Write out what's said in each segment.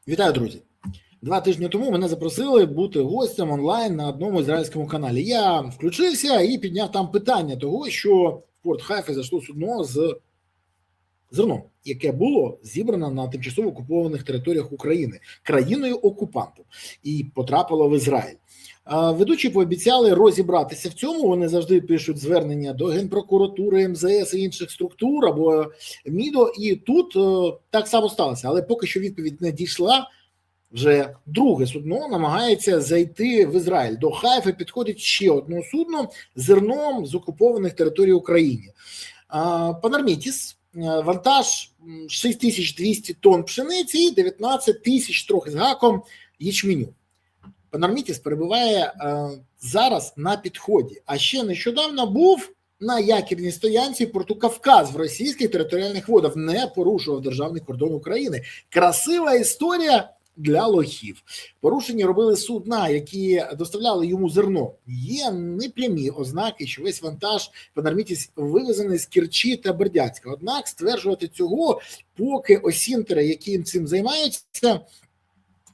Вітаю, друзі! 2 тижні тому мене запросили бути гостем онлайн на одному ізраїльському каналі. Я включився і підняв там питання того, що в Порт Хайфа зайшло судно з зерном, яке було зібрано на тимчасово окупованих територіях України країною-окупантом і потрапило в Ізраїль. Ведучі пообіцяли розібратися в цьому. Вони завжди пишуть звернення до Генпрокуратури, МЗС і інших структур або МІДО. І тут так само сталося. Але поки що відповідь не дійшла. Вже друге судно намагається зайти в Ізраїль. До Хайфи підходить ще одне судно з зерном з окупованих територій України. Панармітіс, вантаж 6200 тонн пшениці і 19 тисяч трохи з гаком ячменю. Панармітіс перебуває зараз на підході, а ще нещодавно був на якірній стоянці порту Кавказ в російських територіальних водах, не порушував державний кордон України. Красива історія для лохів. Порушення робили судна, які доставляли йому зерно. Є непрямі ознаки, що весь вантаж Панармітіс вивезений з Керчі та Бердянська. Однак стверджувати цього, поки осінтери, які цим займаються,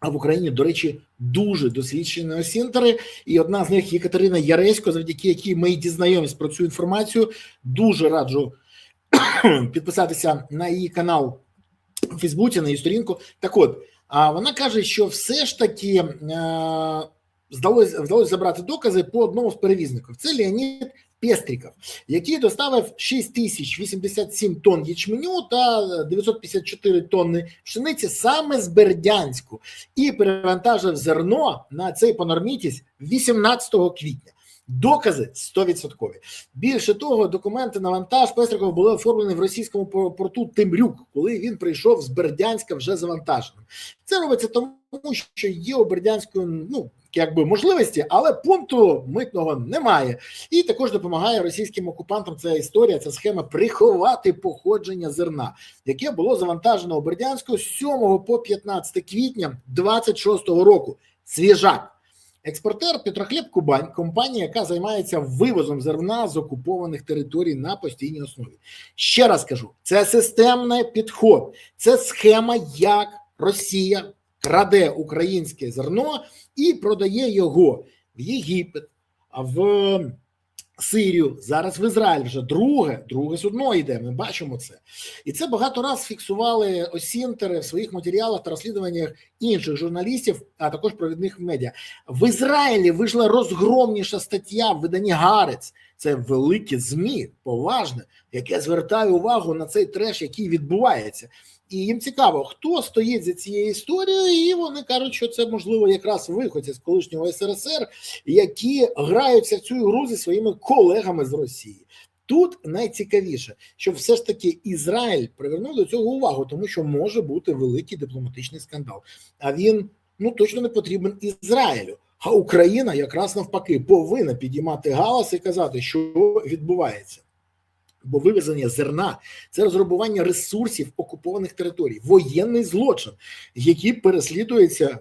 а в Україні, до речі, дуже досвідчені осінтери, і одна з них є Катерина Яресько, завдяки якій ми й дізнаємось про цю інформацію. Дуже раджу підписатися на її канал у Фейсбуці, на її сторінку. Так от, вона каже, що все ж таки вдалося забрати докази по одному з перевізників. Це Леонід Пестріков, який доставив 6087 тонн ячменю та 954 тонни пшениці саме з Бердянську і перевантажив зерно на цей Панармітіс 18 квітня. Докази 100%. Більше того, документи на вантаж Пестрикова були оформлені в російському порту Темрюк, коли він прийшов з Бердянська вже завантаженим. Це робиться тому, що є у Бердянську, можливості, але пункту митного немає. І також допомагає російським окупантам ця історія, ця схема приховати походження зерна, яке було завантажено у Бердянську з 7 по 15 квітня 26 року. Свіжак. Експортер Петрохліб Кубань, компанія, яка займається вивозом зерна з окупованих територій на постійній основі. Ще раз кажу, це системний підход, це схема, як Росія краде українське зерно і продає його в Єгипет, в Сирію, зараз в Ізраїль вже друге судно йде, ми бачимо це. І це багато раз фіксували осінтери в своїх матеріалах та розслідуваннях інших журналістів, а також провідних медіа. В Ізраїлі вийшла розгромніша стаття в виданні «Гааретz». Це велике ЗМІ, поважне, яке звертає увагу на цей треш, який відбувається. І їм цікаво, хто стоїть за цією історією, і вони кажуть, що це, можливо, якраз виходці з колишнього СРСР, які граються в цю ігру зі своїми колегами з Росії. Тут найцікавіше, що все ж таки Ізраїль привернув до цього увагу, тому що може бути великий дипломатичний скандал. А він, точно не потрібен Ізраїлю. А Україна якраз навпаки повинна підіймати галас і казати, що відбувається. Бо вивезення зерна – це розграбування ресурсів окупованих територій, воєнний злочин, який переслідується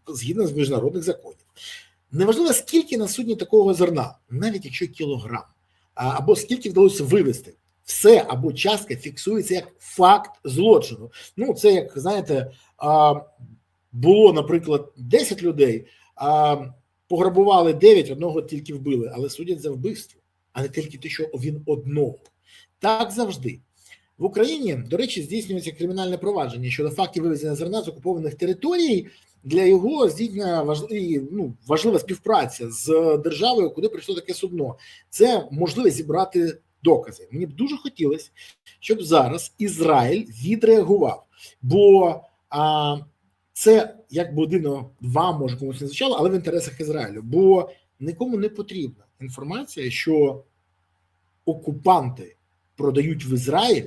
згідно з міжнародних законів. Неважливо, скільки на судні такого зерна, навіть якщо кілограм, або скільки вдалося вивезти, все або частка фіксується як факт злочину. Це як, знаєте, було, наприклад, 10 людей, пограбували 9, одного тільки вбили, але судять за вбивство, а не тільки те, що він одного. Так завжди. В Україні, до речі, здійснюється кримінальне провадження щодо фактів вивезення зерна з окупованих територій. Для його здійснення важлива співпраця з державою, куди прийшло таке судно. Це можливість зібрати докази. Мені б дуже хотілося, щоб зараз Ізраїль відреагував. Бо це, як би дивно, вам, може, комусь не звучало, але в інтересах Ізраїлю. Бо нікому не потрібна інформація, що окупанти продають в Ізраїль,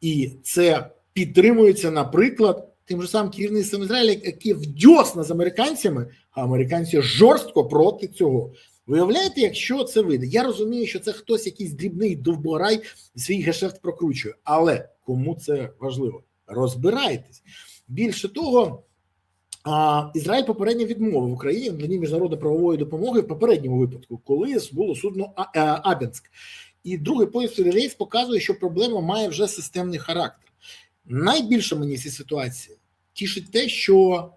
і це підтримується, наприклад, тим же самим керівництвом Ізраїля, яке вдьосна з американцями, а американці жорстко проти цього. Виявляєте, якщо це вийде? Я розумію, що це хтось, якийсь дрібний довборай свій гешефт прокручує, але кому це важливо? Розбирайтесь. Більше того, Ізраїль попередньо відмовив Україні в наданні міжнародно-правової допомоги в попередньому випадку, коли було судно Аб'янськ. І другий поїзд рейс показує, що проблема має вже системний характер. Найбільше мені в цій ситуації тішить те, що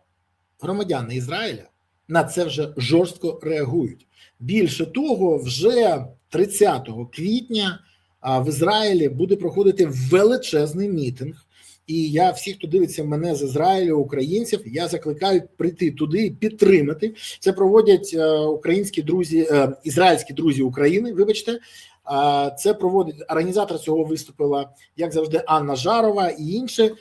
громадяни Ізраїля на це вже жорстко реагують. Більше того, вже 30 квітня в Ізраїлі буде проходити величезний мітинг. І я всіх, хто дивиться мене з Ізраїлю, українців, я закликаю прийти туди і підтримати. Це проводять українські друзі, ізраїльські друзі України, вибачте. Це проводить, організатор цього виступила, як завжди, Анна Жарова і інші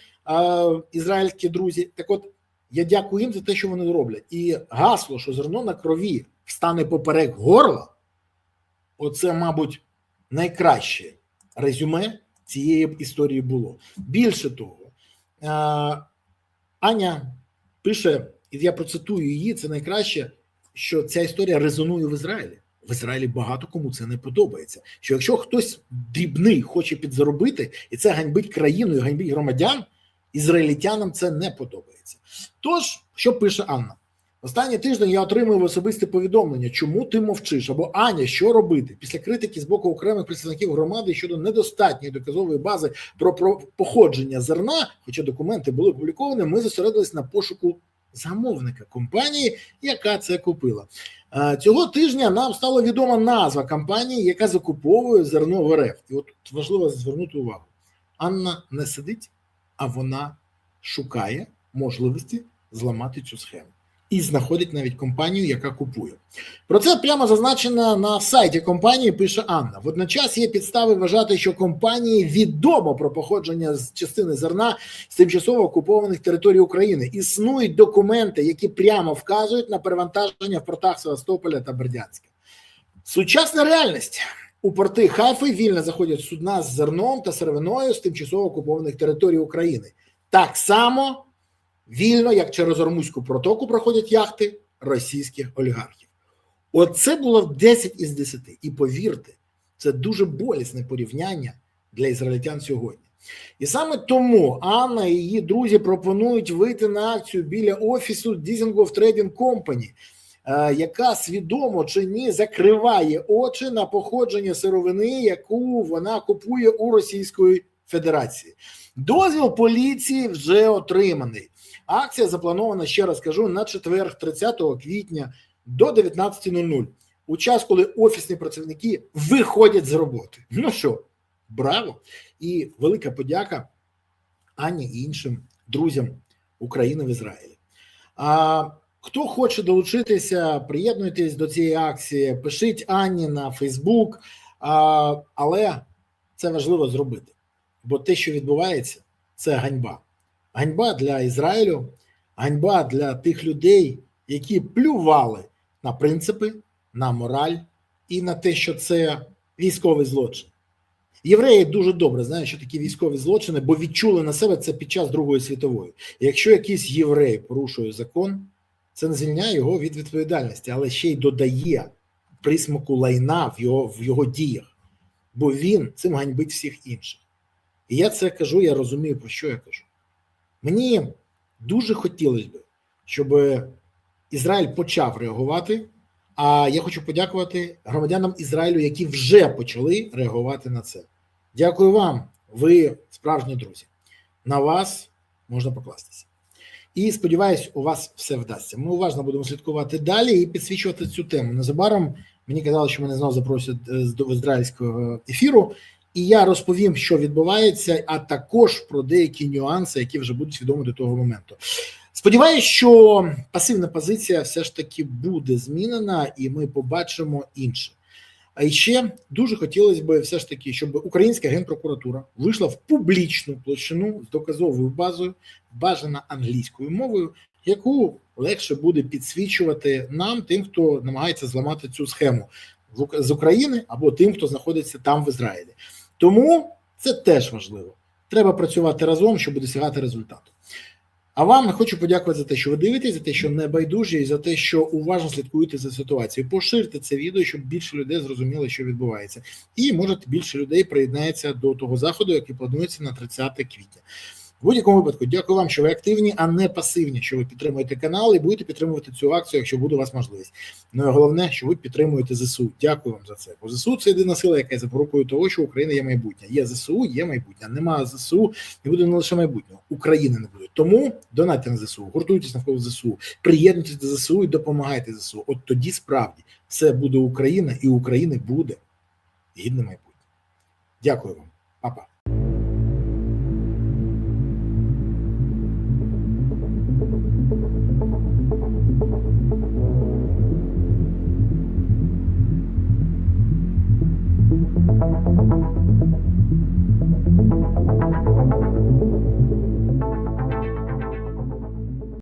ізраїльські друзі. Так от, я дякую їм за те, що вони роблять. І гасло, що зерно на крові встане поперек горла, оце, мабуть, найкраще резюме цієї історії було. Більше того, Аня пише, і я процитую її, це найкраще, що ця історія резонує в Ізраїлі. В Ізраїлі багато кому це не подобається. Що якщо хтось дрібний хоче підзаробити, і це ганьбить країну, і ганьбить громадян, ізраїльтянам це не подобається. Тож, що пише Анна? Останній тиждень я отримую особисте повідомлення, чому ти мовчиш, або Аня, що робити? Після критики з боку окремих представників громади щодо недостатньої доказової бази про походження зерна, хоча документи були опубліковані, ми зосередились на пошуку замовника компанії, яка це купила. Цього тижня нам стала відома назва компанії, яка закуповує зерно в РФ. І от важливо звернути увагу. Анна не сидить, а вона шукає можливості зламати цю схему. І знаходить навіть компанію, яка купує. Про це прямо зазначено на сайті компанії, пише Анна. Водночас є підстави вважати, що компанії відомо про походження з частини зерна з тимчасово окупованих територій України. Існують документи, які прямо вказують на перевантаження в портах Севастополя та Бердянська. Сучасна реальність. У порти Хайфи вільно заходять судна з зерном та сировиною з тимчасово окупованих територій України. Так само вільно, як через Ормузьку протоку проходять яхти російських олігархів. Оце було 10 із 10. І повірте, це дуже болісне порівняння для ізраїльтян сьогодні. І саме тому Анна і її друзі пропонують вийти на акцію біля офісу Dizengoff Trading Company, яка свідомо чи ні закриває очі на походження сировини, яку вона купує у Російської Федерації. Дозвіл поліції вже отриманий. Акція запланована, ще раз кажу, на четвер, 30 квітня до 19:00. У час, коли офісні працівники виходять з роботи. Ну що, браво! І велика подяка Ані і іншим друзям України в Ізраїлі. Хто хоче долучитися, приєднуйтесь до цієї акції, пишіть Анні на Фейсбук, але це важливо зробити. Бо те, що відбувається, це ганьба. Ганьба для Ізраїлю, ганьба для тих людей, які плювали на принципи, на мораль і на те, що це військовий злочин. Євреї дуже добре знають, що такі військові злочини, бо відчули на себе це під час Другої світової. І якщо якийсь єврей порушує закон, це не звільняє його від відповідальності, але ще й додає присмаку лайна в його діях, бо він цим ганьбить всіх інших. І я це кажу, я розумію, про що я кажу. Мені дуже хотілося б, щоб Ізраїль почав реагувати, а я хочу подякувати громадянам Ізраїлю, які вже почали реагувати на це. Дякую вам, ви справжні друзі. На вас можна покластися. І сподіваюсь, у вас все вдасться. Ми уважно будемо слідкувати далі і підсвічувати цю тему. Незабаром мені казали, що мене знову запросять до ізраїльського ефіру, і я розповім, що відбувається, а також про деякі нюанси, які вже будуть відомі до того моменту. Сподіваюсь, що пасивна позиція все ж таки буде змінена, і ми побачимо інше. А ще дуже хотілося б все ж таки, щоб Українська Генпрокуратура вийшла в публічну площину з доказовою базою, бажано англійською мовою, яку легше буде підсвічувати нам, тим, хто намагається зламати цю схему з України або тим, хто знаходиться там в Ізраїлі. Тому це теж важливо. Треба працювати разом, щоб досягати результату. А вам я хочу подякувати за те, що ви дивитесь, за те, що не байдужі, і за те, що уважно слідкуєте за ситуацією. Поширте це відео, щоб більше людей зрозуміли, що відбувається. І, може, більше людей приєднається до того заходу, який планується на 30 квітня. В будь-якому випадку, дякую вам, що ви активні, а не пасивні, що ви підтримуєте канал і будете підтримувати цю акцію, якщо буде у вас можливість. Ну і головне, що ви підтримуєте ЗСУ. Дякую вам за це. Бо ЗСУ – це єдина сила, яка запорукує того, що Україна є майбутнє. Є ЗСУ, є майбутнє. Немає ЗСУ, і буде не лише майбутнього. України не буде. Тому донатьте на ЗСУ, гуртуйтесь навколо ЗСУ, приєднуйтесь до ЗСУ і допомагайте ЗСУ. От тоді справді все буде Україна, і України буде гідне майбутнє. Дякую вам. Па-па.